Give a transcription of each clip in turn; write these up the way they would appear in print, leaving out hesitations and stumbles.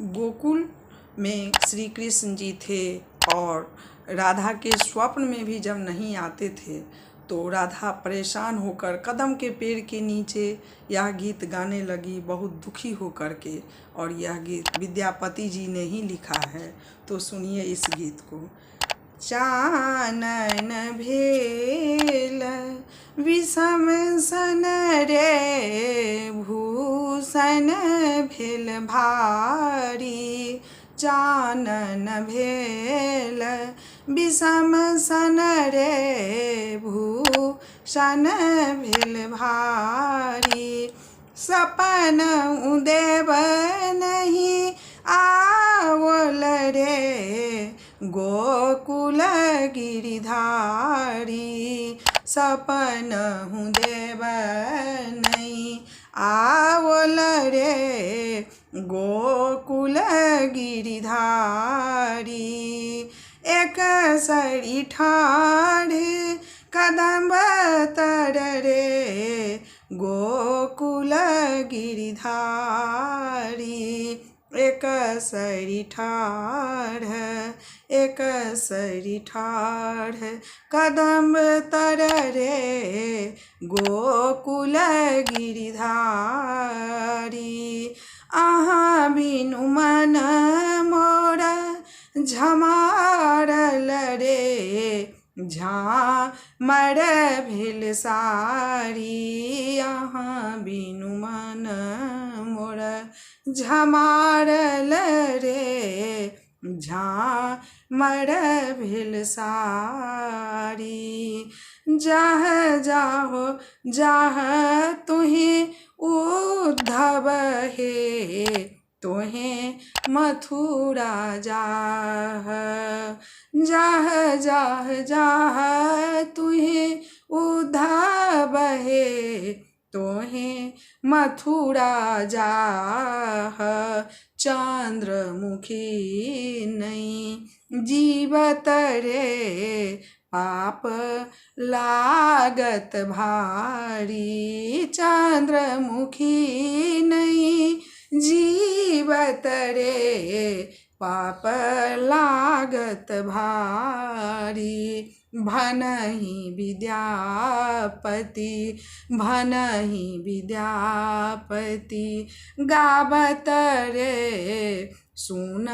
गोकुल में श्री कृष्ण जी थे और राधा के स्वप्न में भी जब नहीं आते थे तो राधा परेशान होकर कदम के पेड़ के नीचे यह गीत गाने लगी, बहुत दुखी होकर के। और यह गीत विद्यापति जी ने ही लिखा है। तो सुनिए इस गीत को। चानन भेल विषम सन रे, भूषण भेल भारी। चानन भेल विषम सन रे, भूषण भेल भारी। सपन देव नहीं आवल रे, गोकुल गिरिधारी। सपन देव नहीं आवल रे, गोकुल गिरिधारी। एक सरी ठाढ़ कदम तर रे, गोकुल गिरिधारी। एक सरी ठाढ़, एक सरी ठाढ़ कदम तर रे, गोकुल गिरिधारी। अहाँ बिनु मन मोरा झमारल रे, झामर भेल सारी। अहाँ बिनु मन मोरा झमारल रे, झामर भेल सारी। जह जाहो जाह तुहे उद्धव हे, तुहे मथुरा जाह। जाह जाह जाह तुहे उद्धव हे, तुहे मथुरा जाह। चंद्रमुखी नहीं जीवत रे, पाप लागत भारी। चंद्रमुखी नहीं जीवत रे, पाप लागत भारी। भनहि विद्यापति, भनहि विद्यापति, गावत रे सुन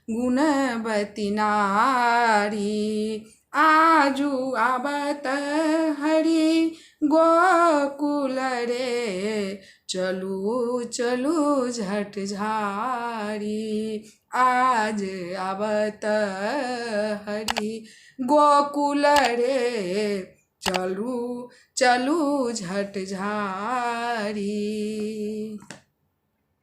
गुणवती नारी। आजू आवत हरि गोकुल रे, चलू चलू झट झारी। आज आवत हरि गोकुल रे, चलू चलू झट झारी।